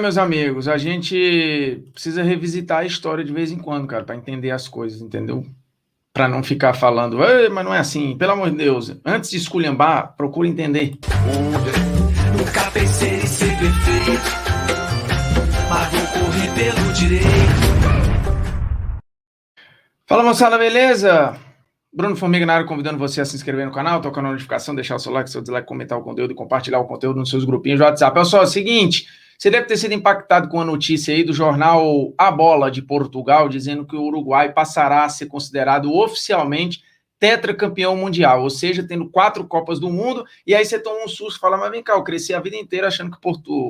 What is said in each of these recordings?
Meus amigos, a gente precisa revisitar a história de vez em quando, cara, para entender as coisas, entendeu? Para não ficar falando, "Ei, mas não é assim, pelo amor de Deus. Antes de esculhambar, procura entender. Nunca pensei em ser perfeito, mas vou correr pelo direito. Fala, moçada, beleza? Bruno Formiga na área, convidando você a se inscrever no canal, tocar na notificação, deixar o seu like, seu dislike, comentar o conteúdo e compartilhar o conteúdo nos seus grupinhos de WhatsApp. Olha só, é o seguinte, você deve ter sido impactado com a notícia aí do jornal A Bola de Portugal, dizendo que o Uruguai passará a ser considerado oficialmente tetracampeão mundial, ou seja, tendo 4 Copas do Mundo, e aí você toma um susto e fala, mas vem cá, eu cresci a vida inteira achando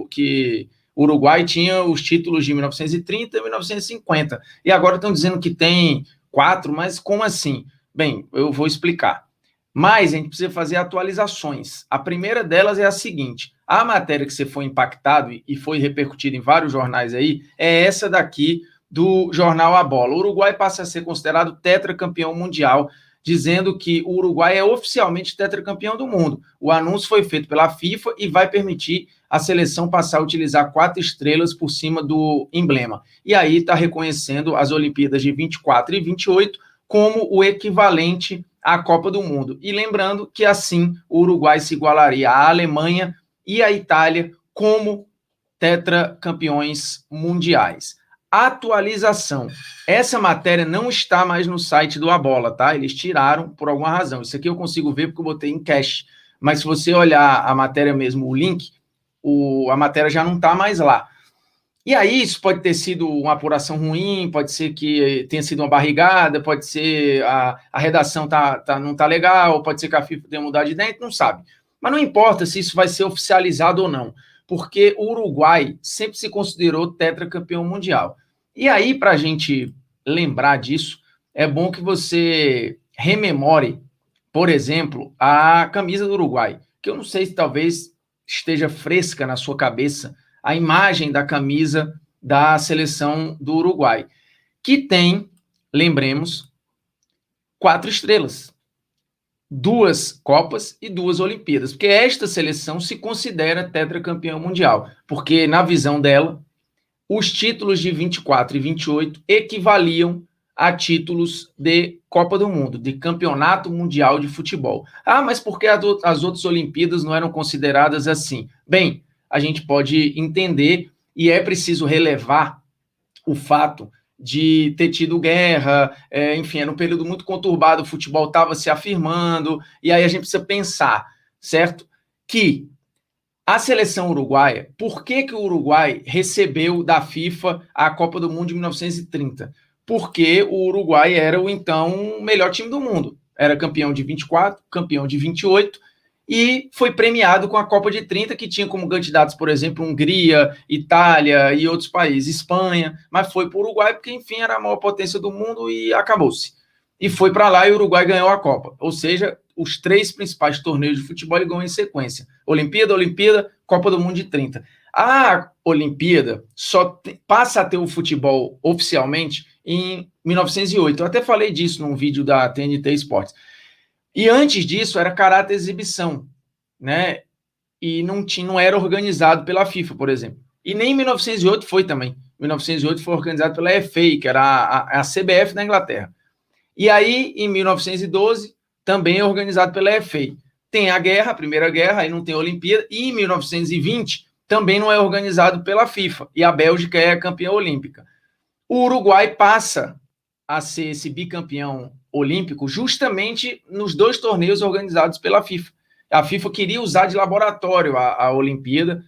que o Uruguai tinha os títulos de 1930 e 1950, e agora estão dizendo que tem 4, mas como assim? Bem, eu vou explicar. Mas a gente precisa fazer atualizações. A primeira delas é a seguinte: a matéria que você foi impactado e foi repercutida em vários jornais aí é essa daqui do jornal A Bola. O Uruguai passa a ser considerado tetracampeão mundial, dizendo que o Uruguai é oficialmente tetracampeão do mundo. O anúncio foi feito pela FIFA e vai permitir a seleção passar a utilizar 4 estrelas por cima do emblema. E aí está reconhecendo as Olimpíadas de 24 e 28 como o equivalente à Copa do Mundo. E lembrando que assim o Uruguai se igualaria à Alemanha e à Itália como tetracampeões mundiais. Atualização. Essa matéria não está mais no site do A Bola, tá? Eles tiraram por alguma razão. Isso aqui eu consigo ver porque eu botei em cache. Mas se você olhar a matéria mesmo, o link, a matéria já não está mais lá. E aí, isso pode ter sido uma apuração ruim, pode ser que tenha sido uma barrigada, pode ser a redação não está legal, pode ser que a FIFA tenha mudado de ideia, a gente não sabe. Mas não importa se isso vai ser oficializado ou não, porque o Uruguai sempre se considerou tetracampeão mundial. E aí, para a gente lembrar disso, é bom que você rememore, por exemplo, a camisa do Uruguai, que eu não sei se talvez esteja fresca na sua cabeça, a imagem da camisa da seleção do Uruguai, que tem, lembremos, 4 estrelas, 2 Copas e 2 Olimpíadas, porque esta seleção se considera tetracampeão mundial, porque na visão dela, os títulos de 24 e 28 equivaliam a títulos de Copa do Mundo, de Campeonato Mundial de Futebol. Ah, mas por que as outras Olimpíadas não eram consideradas assim? Bem, a gente pode entender e é preciso relevar o fato de ter tido guerra, enfim, era um período muito conturbado, o futebol estava se afirmando, e aí a gente precisa pensar, certo? Que a seleção uruguaia, por que o Uruguai recebeu da FIFA a Copa do Mundo de 1930? Porque o Uruguai era o então melhor time do mundo. Era campeão de 24, campeão de 28 e foi premiado com a Copa de 30, que tinha como candidatos, por exemplo, Hungria, Itália e outros países, Espanha, mas foi para o Uruguai porque, enfim, era a maior potência do mundo e acabou-se. E foi para lá e o Uruguai ganhou a Copa. Ou seja, os 3 principais torneios de futebol ele ganhou em sequência. Olimpíada, Copa do Mundo de 30. A Olimpíada só passa a ter o futebol oficialmente em 1908. Eu até falei disso num vídeo da TNT Esportes. E antes disso era caráter exibição, né? E não era organizado pela FIFA, por exemplo. E nem em 1908 foi também. Em 1908 foi organizado pela FA, que era a CBF da Inglaterra. E aí, em 1912, também é organizado pela FA. Tem a guerra, a Primeira Guerra, aí não tem a Olimpíada, e em 1920 também não é organizado pela FIFA, e a Bélgica é a campeã olímpica. O Uruguai passa a ser esse bicampeão olímpico justamente nos 2 torneios organizados pela FIFA. A FIFA queria usar de laboratório a Olimpíada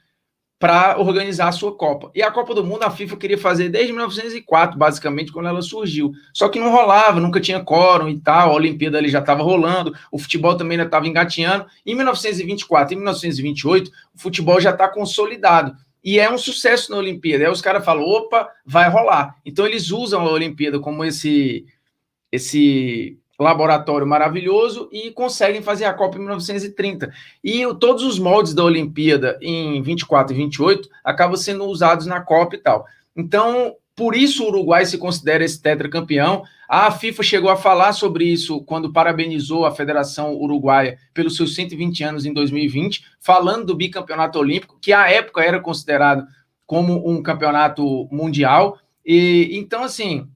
para organizar a sua Copa. E a Copa do Mundo a FIFA queria fazer desde 1904, basicamente, quando ela surgiu. Só que não rolava, nunca tinha quórum e tal, a Olimpíada ali já estava rolando, o futebol também ainda estava engatinhando. Em 1924 e 1928, o futebol já está consolidado. E é um sucesso na Olimpíada. Aí os caras falam, opa, vai rolar. Então eles usam a Olimpíada como esse laboratório maravilhoso e conseguem fazer a Copa em 1930. E todos os moldes da Olimpíada em 24 e 28 acabam sendo usados na Copa e tal. Então, por isso o Uruguai se considera esse tetracampeão. A FIFA chegou a falar sobre isso quando parabenizou a Federação Uruguaia pelos seus 120 anos em 2020, falando do bicampeonato olímpico, que à época era considerado como um campeonato mundial. E então, assim,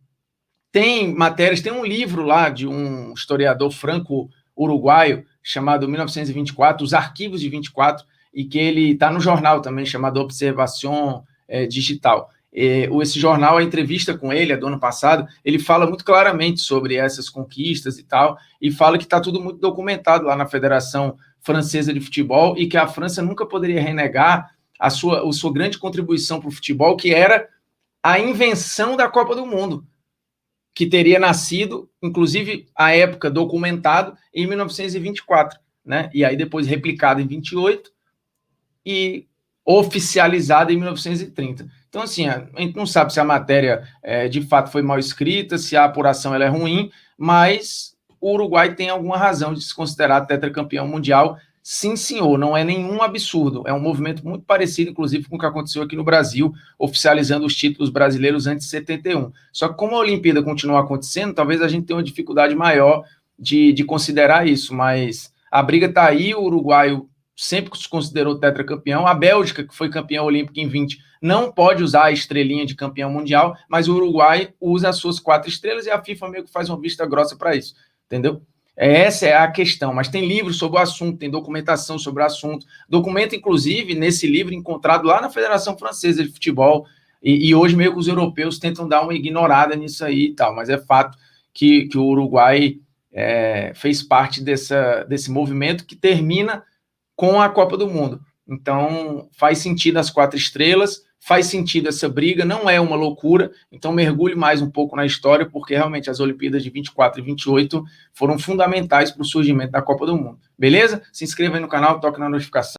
tem matérias, tem um livro lá de um historiador franco-uruguaio chamado 1924, Os Arquivos de 24, e que ele está no jornal também, chamado Observação Digital. Esse jornal, a entrevista com ele, do ano passado, ele fala muito claramente sobre essas conquistas e tal, e fala que está tudo muito documentado lá na Federação Francesa de Futebol e que a França nunca poderia renegar a sua grande contribuição para o futebol, que era a invenção da Copa do Mundo, que teria nascido, inclusive, à época, documentado em 1924, né? E aí depois replicado em 28 e oficializado em 1930. Então, assim, a gente não sabe se a matéria de fato foi mal escrita, se a apuração ela é ruim, mas o Uruguai tem alguma razão de se considerar tetracampeão mundial. Sim, senhor, não é nenhum absurdo. É um movimento muito parecido, inclusive, com o que aconteceu aqui no Brasil, oficializando os títulos brasileiros antes de 71. Só que como a Olimpíada continua acontecendo, talvez a gente tenha uma dificuldade maior de considerar isso, mas a briga está aí, o uruguaio sempre se considerou tetracampeão, a Bélgica, que foi campeã olímpica em 20, não pode usar a estrelinha de campeão mundial, mas o Uruguai usa as suas 4 estrelas e a FIFA meio que faz uma vista grossa para isso, entendeu? Essa é a questão, mas tem livros sobre o assunto, tem documentação sobre o assunto, documento, inclusive, nesse livro encontrado lá na Federação Francesa de Futebol, e hoje meio que os europeus tentam dar uma ignorada nisso aí e tal, mas é fato que o Uruguai fez parte desse movimento que termina com a Copa do Mundo. Então, faz sentido as 4 estrelas, faz sentido essa briga, não é uma loucura, então mergulhe mais um pouco na história, porque realmente as Olimpíadas de 24 e 28 foram fundamentais para o surgimento da Copa do Mundo. Beleza? Se inscreva aí no canal, toque na notificação.